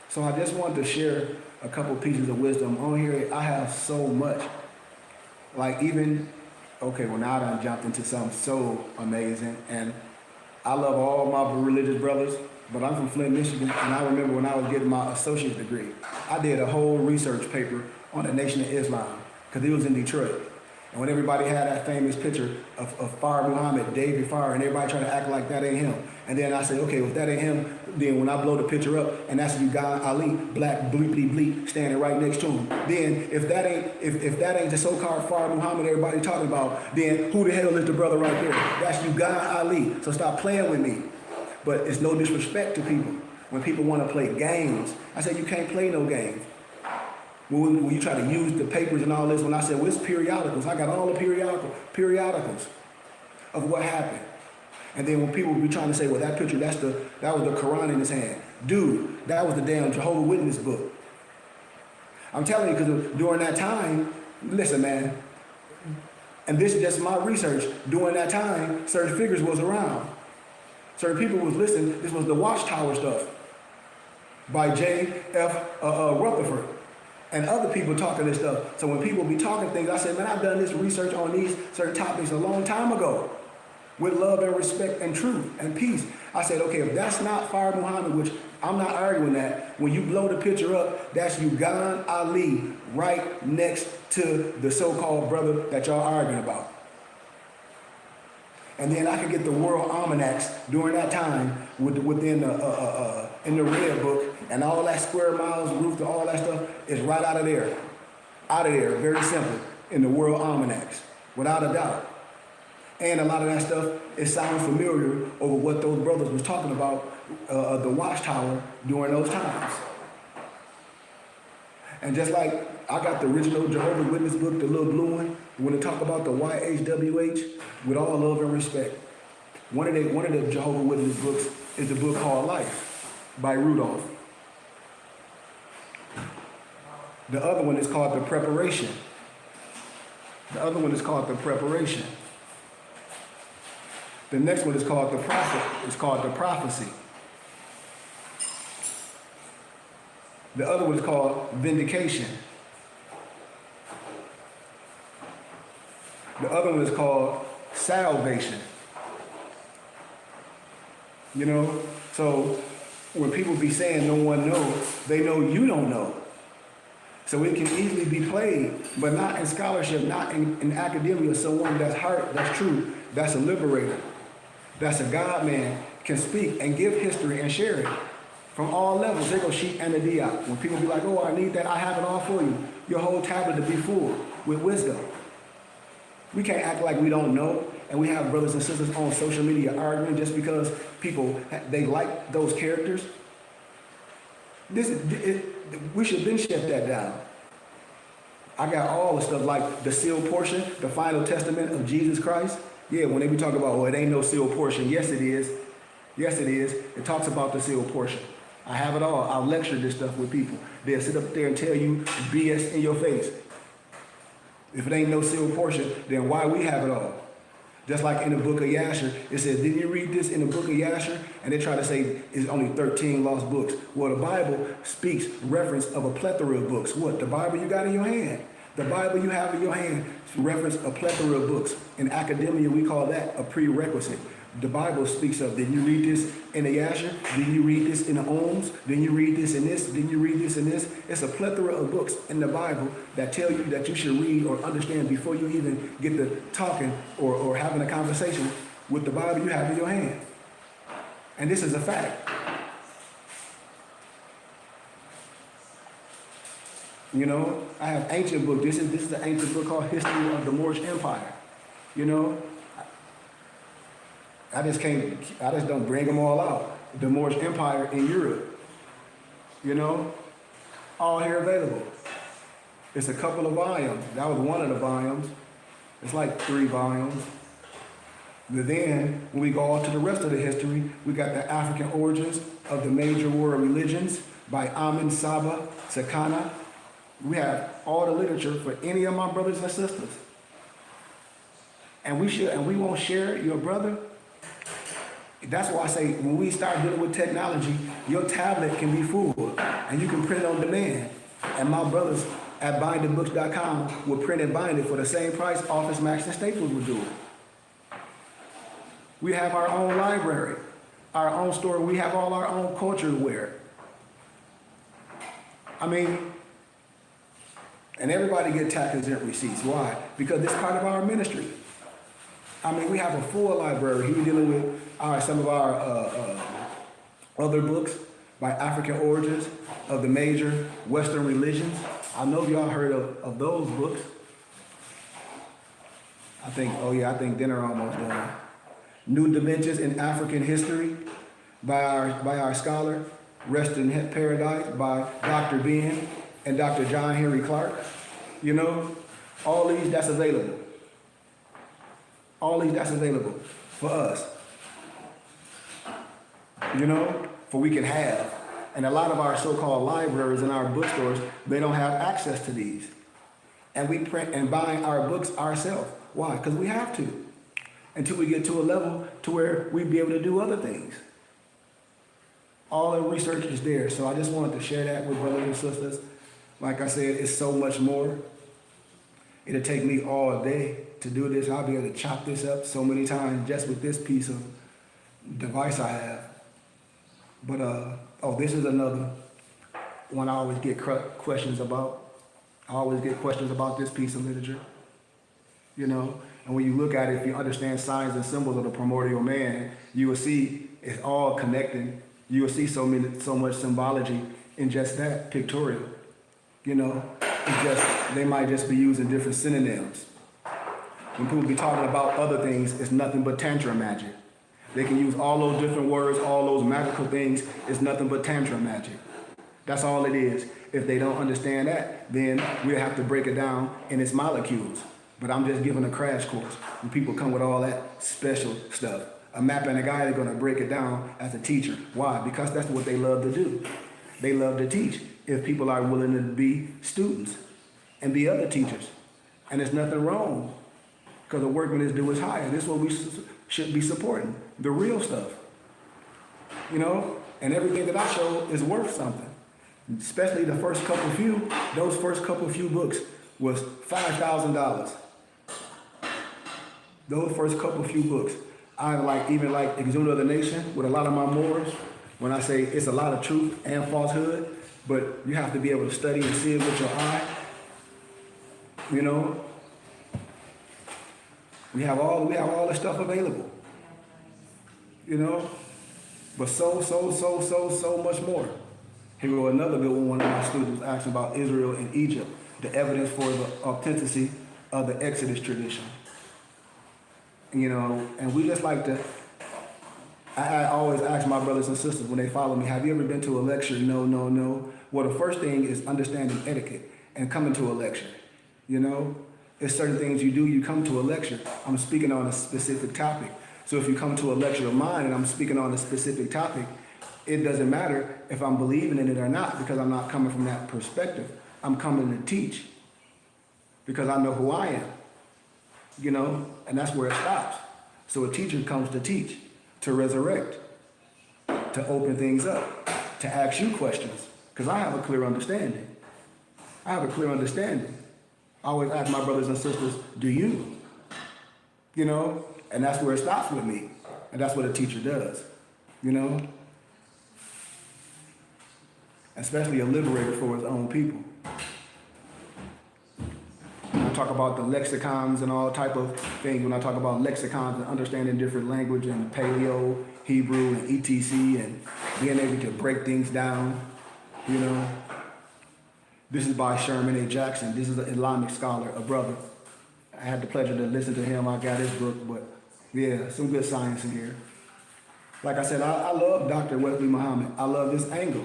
Speaker 2: So I just wanted to share a couple pieces of wisdom. On here, I have so much. Like even, okay, well now I done jumped into something so amazing. And I love all my religious brothers, but I'm from Flint, Michigan, and I remember when I was getting my associate's degree, I did a whole research paper on the Nation of Islam, because it was in Detroit. And when everybody had that famous picture of Fard Muhammad, David Fard, and everybody trying to act like that ain't him. And then I said, okay, well, if that ain't him, then when I blow the picture up, and that's Ugan Ali, black bleeply bleep, standing right next to him. Then if that ain't the so-called Fard Muhammad everybody talking about, then who the hell is the brother right there? That's Ugan Ali. So stop playing with me. But it's no disrespect to people. When people want to play games, I said you can't play no games. When you try to use the papers and all this, when I said, well, it's periodicals, I got all the periodicals of what happened. And then when people be trying to say, well, that picture, that was the Quran in his hand. Dude, that was the damn Jehovah's Witness book. I'm telling you, because during that time, listen, man, and this is just my research, during that time, certain figures was around. Certain people was listening. This was the Watchtower stuff by J.F. Rutherford. And other people talking this stuff. So when people be talking things, I said, man, I've done this research on these certain topics a long time ago with love and respect and truth and peace. I said, okay, if that's not Fard Muhammad, which I'm not arguing that, when you blow the picture up, that's Ugan Ali right next to the so-called brother that y'all arguing about. And then I could get the World Almanacs during that time within in the Red Book, and all that square miles, roof, all that stuff is right out of there. Out of there, very simple, in the World Almanacs, without a doubt. And a lot of that stuff, it sounds familiar over what those brothers was talking about, the Watchtower during those times. And just like I got the original Jehovah's Witness book, the little blue one, when they talk about the YHWH, with all love and respect, one of the Jehovah's Witness books is the book called Life by Rudolph. The other one is called The Preparation. The other one is called The Preparation. The next one is called The Prophet. It's called The Prophecy. The other one is called Vindication. The other one is called Salvation. You know, so when people be saying no one knows, they know you don't know. So it can easily be played, but not in scholarship, not in academia. Someone that's heart, that's true, that's a liberator, that's a God man, can speak and give history and share it From all levels, they go sheep and the diak. When people be like, oh, I need that, I have it all for you. Your whole tablet to be full with wisdom. We can't act like we don't know, and we have brothers and sisters on social media arguing just because people, they like those characters. We should then shut that down. I got all the stuff like the sealed portion, the final testament of Jesus Christ. Yeah, when they be talking about, oh, it ain't no sealed portion. Yes, it is. Yes, it is. It talks about the sealed portion. I have it all. I'll lecture this stuff with people. They'll sit up there and tell you BS in your face. If it ain't no sealed portion, then why we have it all? Just like in the book of Yasher, it says, didn't you read this in the book of Yasher? And they try to say it's only 13 lost books. Well, the Bible speaks reference of a plethora of books. What? The Bible you got in your hand. The Bible you have in your hand reference a plethora of books. In academia, we call that a prerequisite. The Bible speaks of, did you read this in the Yasher? Did you read this in the Ohms? Did you read this in this? Did you read this in this? It's a plethora of books in the Bible that tell you that you should read or understand before you even get to talking or having a conversation with the Bible you have in your hand. And this is a fact. You know, I have ancient book. This is an ancient book called History of the Moorish Empire. You know, I just don't bring them all out. The Moorish Empire in Europe, you know, all here available. It's a couple of volumes. That was one of the volumes. It's like 3 volumes. But then, when we go on to the rest of the history, we got the African origins of the major world religions by Amin Saba Sakana. We have all the literature for any of my brothers and sisters. And we won't share it, your brother. That's why I say when we start dealing with technology, your tablet can be full and you can print it on demand. And my brothers at bindingbooks.com will print and bind it for the same price Office Max and Staples would do it. We have our own library, our own store. We have all our own culture to wear. I mean, and everybody get tax exempt receipts. Why? Because it's part of our ministry. I mean, we have a full library. We're dealing with some of our other books by African origins of the major Western religions. I know y'all heard of those books. I think dinner almost done. New Dimensions in African History by our scholar, Rest in Paradise by Dr. Ben and Dr. John Henry Clark. You know, all these that's available. All these that's available for us. You know, for we can have. And a lot of our so-called libraries and our bookstores, they don't have access to these. And we print and buy our books ourselves. Why? Because we have to. Until we get to a level to where we be able to do other things. All the research is there. So I just wanted to share that with brothers and sisters. Like I said, it's so much more. It'll take me all day to do this. I'll be able to chop this up so many times just with this piece of device I have. But, this is another one I always get questions about. I always get questions about this piece of literature. You know, and when you look at it, if you understand signs and symbols of the primordial man, you will see it's all connecting. You will see so much symbology in just that pictorial. You know, they might just be using different synonyms. When people be talking about other things, it's nothing but tantra magic. They can use all those different words, all those magical things. It's nothing but tantra magic. That's all it is. If they don't understand that, then we'll have to break it down in its molecules. But I'm just giving a crash course. When people come with all that special stuff. A map and a guide are going to break it down as a teacher. Why? Because that's what they love to do. They love to teach if people are willing to be students and be other teachers. And there's nothing wrong because the workman is due is higher. This is what we should be supporting, the real stuff. You know, and everything that I show is worth something. Especially the first couple few, those first couple few books was $5,000. Those first couple few books. I even like Exhumed of the Nation with a lot of my Moors. When I say it's a lot of truth and falsehood, but you have to be able to study and see it with your eye. You know, we have all the stuff available. You know, but so much more. Here go another good one. One of my students was asking about Israel and Egypt, the evidence for the authenticity of the Exodus tradition. You know, and we just like to, I always ask my brothers and sisters when they follow me, have you ever been to a lecture? No, no, no. Well, the first thing is understanding etiquette and coming to a lecture. You know, there's certain things you do, you come to a lecture. I'm speaking on a specific topic. So if you come to a lecture of mine and I'm speaking on a specific topic, it doesn't matter if I'm believing in it or not, because I'm not coming from that perspective. I'm coming to teach because I know who I am, you know, and that's where it stops. So a teacher comes to teach, to resurrect, to open things up, to ask you questions, because I have a clear understanding. I have a clear understanding. I always ask my brothers and sisters, do you? You know, and that's where it stops with me. And that's what a teacher does, you know? Especially a liberator for his own people. When I talk about the lexicons and all type of things, when I talk about lexicons and understanding different language and Paleo, Hebrew, and ETC, and being able to break things down, you know? This is by Sherman A. Jackson. This is an Islamic scholar, a brother. I had the pleasure to listen to him. I got his book, but yeah, some good science in here. Like I said, I love Dr. Wesley Muhammad. I love his angle.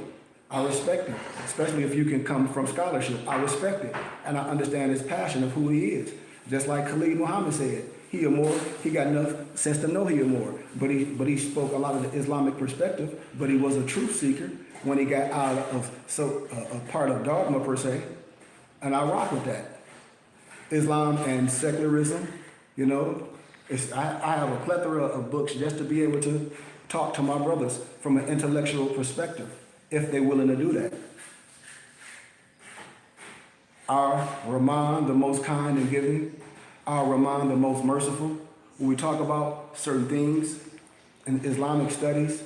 Speaker 2: I respect him, especially if you can come from scholarship. I respect it, and I understand his passion of who he is. Just like Khalid Muhammad said, he a Moor. He got enough sense to know he a Moor, but he spoke a lot of the Islamic perspective. But he was a truth seeker when he got out of a part of dogma per se, and I rock with that. Islam and secularism, you know, I have a plethora of books just to be able to talk to my brothers from an intellectual perspective, if they're willing to do that. Our Rahman, the most kind and giving, our Rahman, the most merciful. When we talk about certain things in Islamic studies,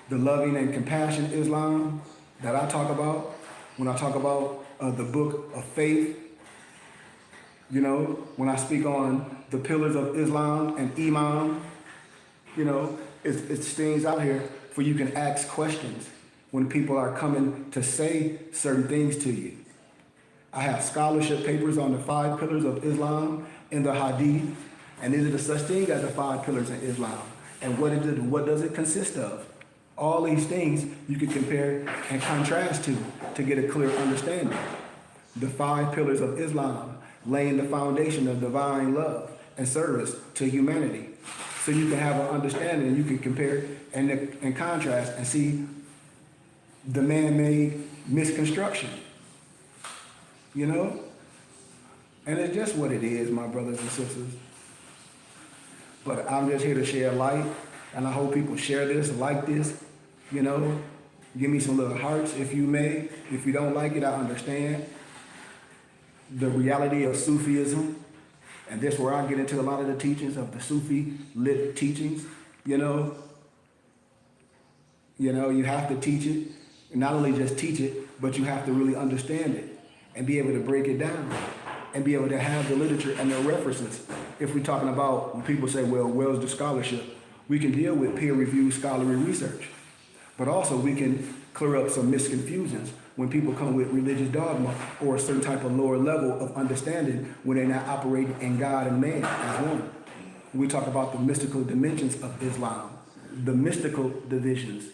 Speaker 2: the loving and compassion Islam that I talk about, when I talk about the book of faith, you know, when I speak on the pillars of Islam and Imam, you know, it's things out here for you can ask questions when people are coming to say certain things to you. I have scholarship papers on the 5 pillars of Islam in the Hadith, and these are the such thing as the 5 pillars in Islam. And what does it consist of? All these things you can compare and contrast to get a clear understanding. The 5 pillars of Islam, laying the foundation of divine love and service to humanity. So you can have an understanding and you can compare and contrast and see the man-made misconstruction. You know? And it's just what it is, my brothers and sisters. But I'm just here to share light, and I hope people share this, like this, you know? Give me some little hearts if you may. If you don't like it, I understand. The reality of Sufism, and this is where I get into a lot of the teachings of the Sufi lit teachings, you know? You have to teach it, and not only just teach it, but you have to really understand it and be able to break it down and be able to have the literature and the references. If we're talking about, when people say, well, where's the scholarship? We can deal with peer-reviewed scholarly research, but also we can clear up some misconfusions when people come with religious dogma or a certain type of lower level of understanding when they're not operating in God and man as one. We talk about the mystical dimensions of Islam, the mystical divisions,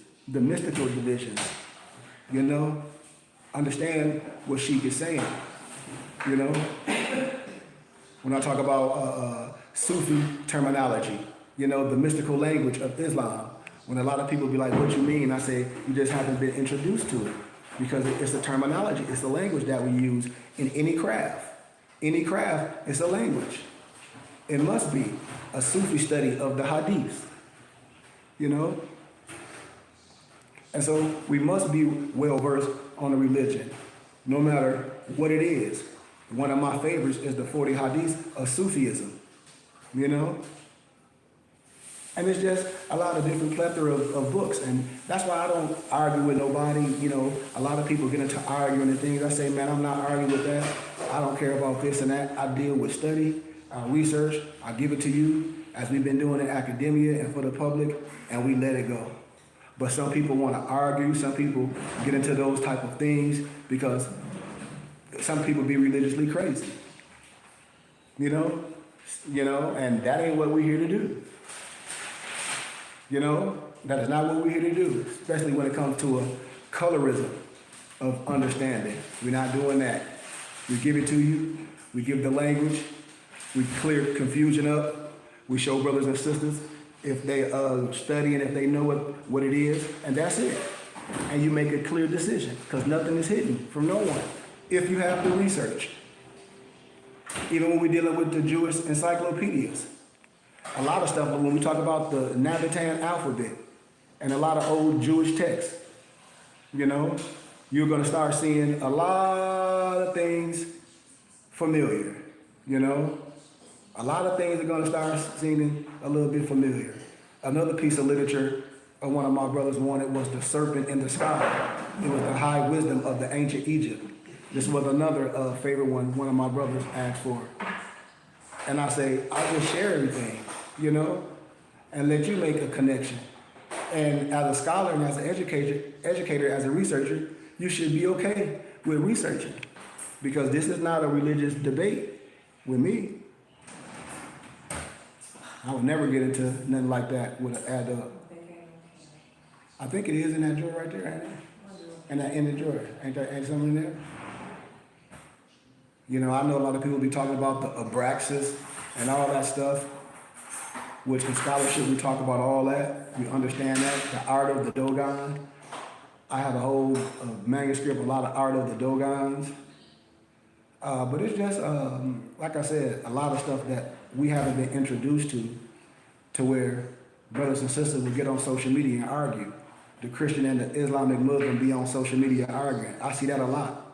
Speaker 2: you know? Understand what Sheikh is saying, you know? When I talk about Sufi terminology, you know, the mystical language of Islam, when a lot of people be like, what you mean? I say, you just haven't been introduced to it, because it's a terminology, it's the language that we use in any craft. Any craft is a language. It must be a Sufi study of the Hadith, you know? And so we must be well-versed on the religion, no matter what it is. One of my favorites is the 40 Hadiths of Sufism, you know? And it's just a lot of different plethora of books. And that's why I don't argue with nobody. You know, a lot of people get into arguing and things. I say, man, I'm not arguing with that. I don't care about this and that. I deal with study, research. I give it to you as we've been doing in academia and for the public, and we let it go. But some people want to argue. Some people get into those type of things because some people be religiously crazy. You know, and that ain't what we're here to do. You know, that is not what we're here to do, especially when it comes to a colorism of understanding. We're not doing that. We give it to you. We give the language. We clear confusion up. We show brothers and sisters if they study and if they know what it is, and that's it. And you make a clear decision because nothing is hidden from no one if you have the research. Even when we're dealing with the Jewish encyclopedias, a lot of stuff, when we talk about the Nabatean alphabet and a lot of old Jewish texts, you know, you're going to start seeing a lot of things familiar, you know. A lot of things are going to start seeming a little bit familiar. Another piece of literature one of my brothers wanted was The Serpent in the Sky. It was the high wisdom of the ancient Egypt. This was another favorite one of my brothers asked for. And I say, I'll just share everything, you know, and let you make a connection. And as a scholar and as an educator, as a researcher, you should be okay with researching because this is not a religious debate with me. I would never get into nothing like that with an adult. I think it is in that drawer right there, ain't it? In the drawer. Ain't something in there? You know, I know a lot of people be talking about the Abraxas and all that stuff, which in scholarship we talk about all that. We understand that, the art of the Dogon. I have a whole manuscript, a lot of art of the Dogons. But it's just, like I said, a lot of stuff that we haven't been introduced to where brothers and sisters will get on social media and argue. The Christian and the Islamic Muslim be on social media arguing. I see that a lot.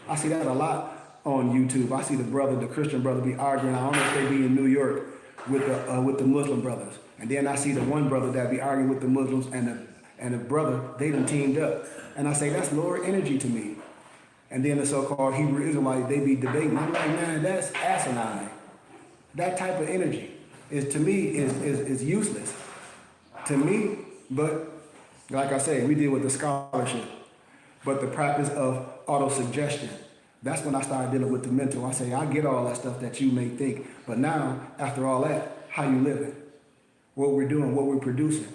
Speaker 2: I see that a lot on YouTube. I see the Christian brother be arguing. I don't know if they be in New York with the Muslim brothers. And then I see the one brother that be arguing with the Muslims and the brother, they done teamed up. And I say, that's lower energy to me. And then the so-called Hebrew Israelites, they be debating. I'm like, man, that's asinine. That type of energy to me is useless. To me, but like I say, we deal with the scholarship. But the practice of auto-suggestion, that's when I started dealing with the mental. I say, I get all that stuff that you may think, but now, after all that, how you living? What we're doing, what we're producing?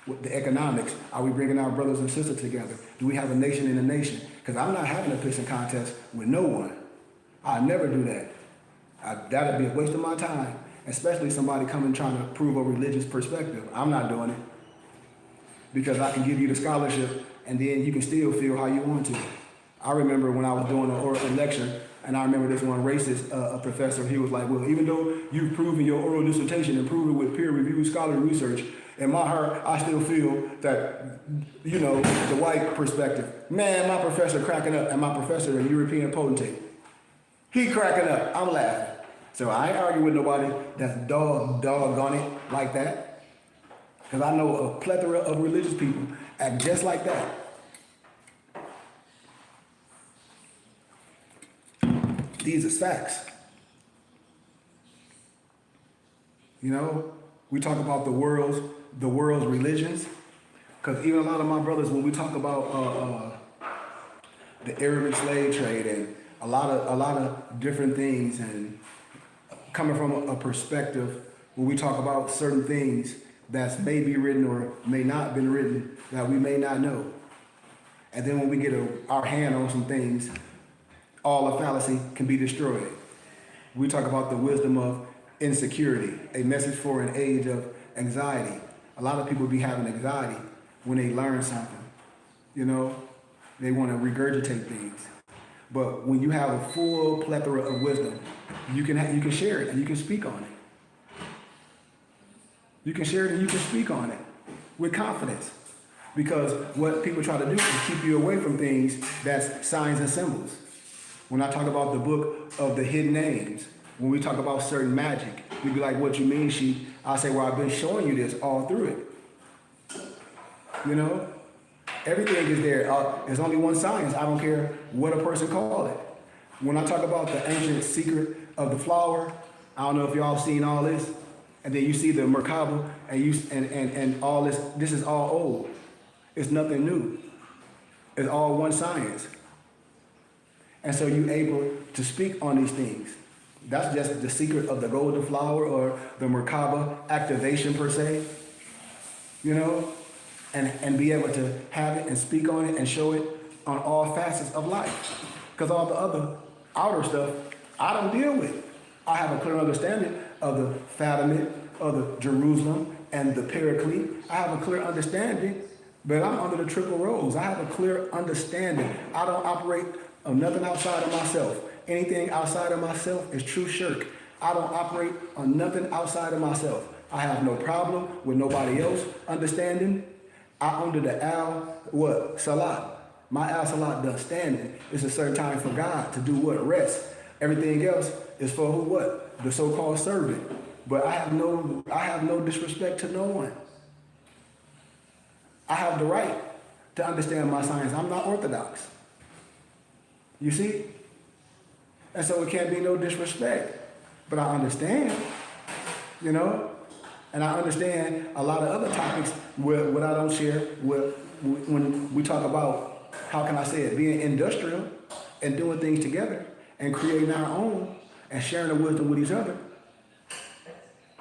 Speaker 2: With the economics, are we bringing our brothers and sisters together? Do we have a nation in a nation? Because I'm not having a pissing contest with no one. I never do that. That'd be a waste of my time, especially somebody coming trying to prove a religious perspective. I'm not doing it because I can give you the scholarship and then you can still feel how you want to. I remember when I was doing an oral lecture, and I remember this one racist professor, he was like, well, even though you've proven your oral dissertation and proven with peer-reviewed scholarly research, in my heart, I still feel that, you know, the white perspective. Man, my professor cracking up, and my professor, a European potentate, he cracking up, I'm laughing. So I ain't arguing with nobody that's doggone it like that. Because I know a plethora of religious people act just like that. These are facts. You know, we talk about the world's religions, because even a lot of my brothers, when we talk about the Arabic slave trade and a lot of different things, and coming from a perspective where we talk about certain things that may be written or may not have been written that we may not know, and then when we get our hand on some things, all the fallacy can be destroyed. We talk about the wisdom of insecurity, a message for an age of anxiety. A lot of people be having anxiety when they learn something. You know, they want to regurgitate things. But when you have a full plethora of wisdom, you can share it and you can speak on it. You can share it and you can speak on it with confidence. Because what people try to do is keep you away from things that's signs and symbols. When I talk about the book of the hidden names, when we talk about certain magic, we be like, what you mean, Sheik? I say, well, I've been showing you this all through it. You know, everything is there. There's only one science. I don't care what a person call it. When I talk about the ancient secret of the flower, I don't know if y'all seen all this. And then you see the Merkaba, and all this is all old. It's nothing new. It's all one science. And so you're able to speak on these things. That's just the secret of the golden flower or the Merkaba activation per se, you know, and be able to have it and speak on it and show it on all facets of life. Because all the other outer stuff, I don't deal with. I have a clear understanding of the Fatimid, of the Jerusalem, and the Paraclete. I have a clear understanding, but I'm under the triple rose. I have a clear understanding. I don't operate on nothing outside of myself. Anything outside of myself is true shirk. I don't operate on nothing outside of myself. I have no problem with nobody else understanding. I under the Salat. My Salat does standing. It's a certain time for God to do what? Rest. Everything else is for who? What? The so-called servant. But I have no disrespect to no one. I have the right to understand my science. I'm not orthodox. You see? And so it can't be no disrespect. But I understand, you know? And I understand a lot of other topics what I don't share when we talk about, how can I say it, being industrial and doing things together and creating our own and sharing the wisdom with each other.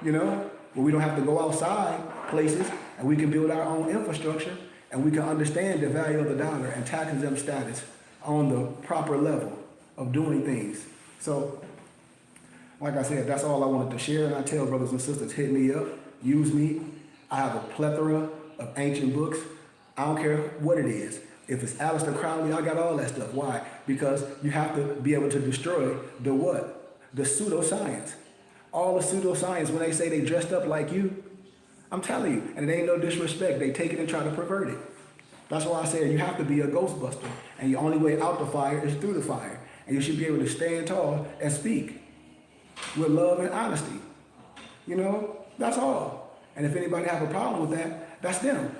Speaker 2: You know? Where we don't have to go outside places and we can build our own infrastructure and we can understand the value of the dollar and tax-exempt status on the proper level of doing things. So, like I said, that's all I wanted to share. And I tell brothers and sisters, hit me up, use me. I have a plethora of ancient books. I don't care what it is. If it's Aleister Crowley, I got all that stuff. Why? Because you have to be able to destroy the what? The pseudoscience. All the pseudoscience, when they say they dressed up like you, I'm telling you, and it ain't no disrespect. They take it and try to pervert it. That's why I said you have to be a ghostbuster. And your only way out the fire is through the fire. And you should be able to stand tall and speak with love and honesty. You know, that's all. And if anybody have a problem with that, that's them.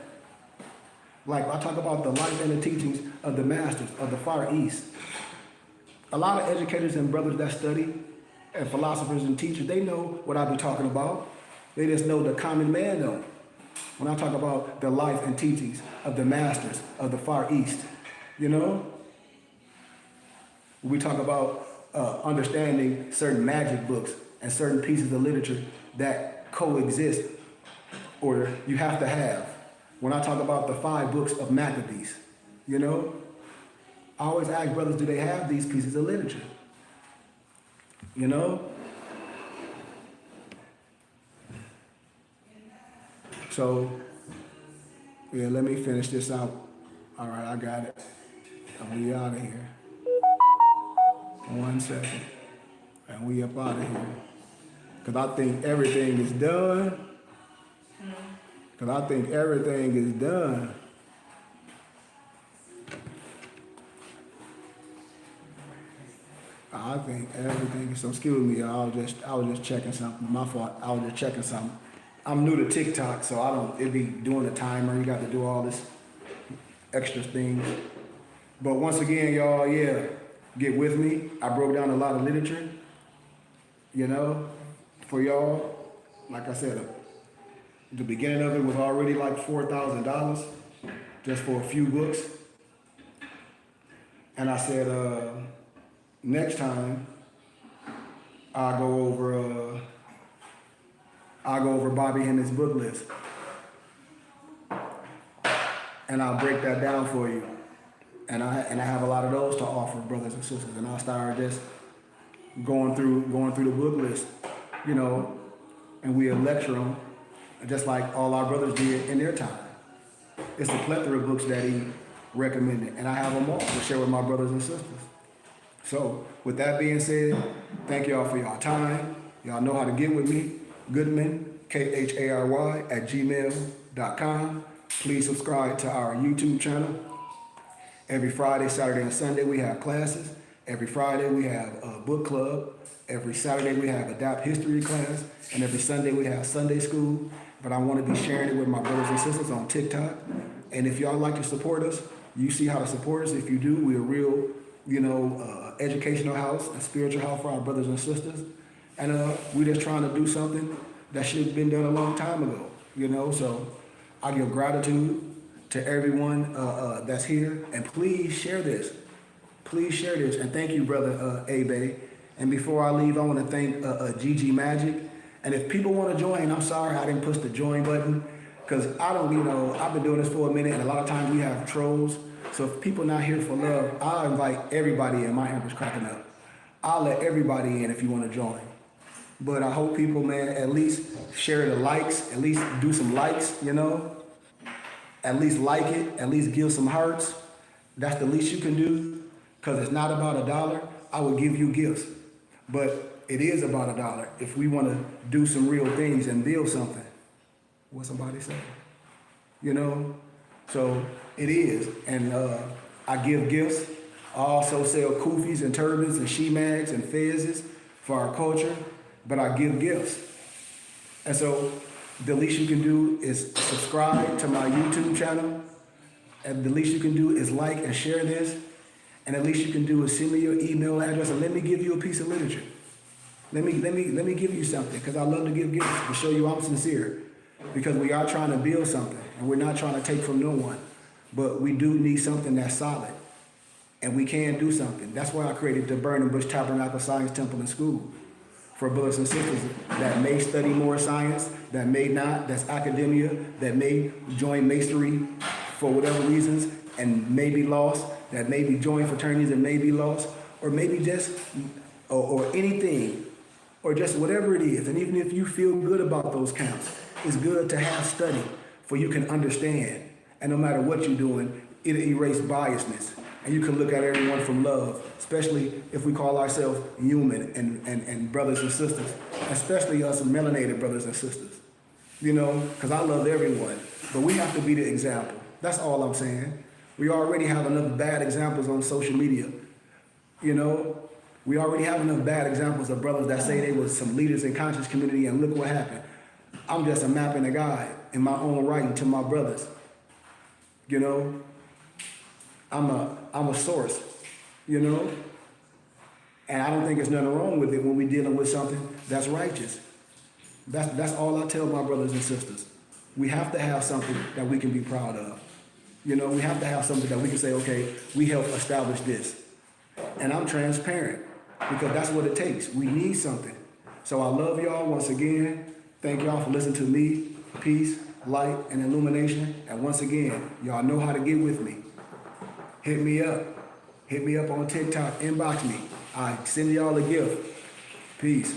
Speaker 2: Like I talk about the life and the teachings of the masters of the Far East. A lot of educators and brothers that study and philosophers and teachers, they know what I be talking about. They just know the common man though. When I talk about the life and teachings of the masters of the Far East, you know? We talk about understanding certain magic books and certain pieces of literature that coexist or you have to have. When I talk about the 5 books of Maccabees, you know? I always ask brothers, do they have these pieces of literature? You know? So, yeah, let me finish this out. All right, I got it. And we out of here. 1 second. And we up out of here. Because I think everything is done. Because I think everything is done. I think everything is, so excuse me, I was just checking something. My fault, I was just checking something. I'm new to TikTok, so it be doing a timer. You got to do all this extra things. But once again, y'all, yeah, get with me. I broke down a lot of literature, you know, for y'all. Like I said, the beginning of it was already like $4,000 just for a few books. And I said, next time I'll go over Bobby Hemmitt's book list. And I'll break that down for you. And I have a lot of those to offer, brothers and sisters. And I'll start just going through the book list, you know, and we'll lecture them, just like all our brothers did in their time. It's a plethora of books that he recommended, and I have them all to share with my brothers and sisters. So, with that being said, thank y'all for y'all time. Y'all know how to get with me. Goodman, KHARY @gmail.com. Please subscribe to our YouTube channel. Every Friday, Saturday, and Sunday we have classes. Every Friday we have a book club. Every Saturday we have Adapt History class. And every Sunday we have Sunday school. But I want to be sharing it with my brothers and sisters on TikTok. And if y'all like to support us, you see how to support us. If you do, we're a real, you know, educational house, a spiritual house for our brothers and sisters. And we're just trying to do something That should have been done a long time ago, you know. So I give gratitude to everyone that's here, and please share this. Please share this, and thank you, brother Abe. And before I leave, I want to thank Gigi Magic. And if people want to join, I'm sorry I didn't push the join button, because I don't, you know, I've been doing this for a minute, and a lot of times we have trolls. So if people not here for love, I'll invite everybody in. My hand was cracking up. I'll let everybody in if you want to join. But I hope people, man, at least share the likes, at least do some likes, you know. At least like it, at least give some hearts. That's the least you can do, because it's not about $1. I will give you gifts, but it is about $1 if we want to do some real things and build something. What somebody say? You know? So it is, and I give gifts. I also sell kufis and turbans and she-mags and fezzes for our culture, but I give gifts. And so the least you can do is subscribe to my YouTube channel, and the least you can do is like and share this, and the least you can do is send me your email address and let me give you a piece of literature. Let me give you something, because I love to give gifts to show you I'm sincere, because we are trying to build something, and we're not trying to take from no one, but we do need something that's solid, and we can do something. That's why I created the Burning Bush Tabernacle Science Temple and School, for brothers and sisters that may study more science, that may not, that's academia, that may join masonry for whatever reasons and may be lost, that maybe join fraternities and may be lost, or maybe just, or anything, or just whatever it is. And even if you feel good about those counts, it's good to have study for you can understand. And no matter what you're doing, it'll erase biasness. And you can look at everyone from love, especially if we call ourselves human and brothers and sisters, especially us melanated brothers and sisters. You know, because I love everyone, but we have to be the example. That's all I'm saying. We already have enough bad examples on social media. You know, we already have enough bad examples of brothers that say they were some leaders in conscious community, and look what happened. I'm just a map and a guide in my own writing to my brothers. You know, I'm a source, you know? And I don't think there's nothing wrong with it when we're dealing with something that's righteous. That's all I tell my brothers and sisters. We have to have something that we can be proud of. You know, we have to have something that we can say, okay, we helped establish this. And I'm transparent, because that's what it takes. We need something. So I love y'all once again. Thank y'all for listening to me. Peace, light, and illumination. And once again, y'all know how to get with me. Hit me up. Hit me up on TikTok. Inbox me. I send y'all a gift. Peace.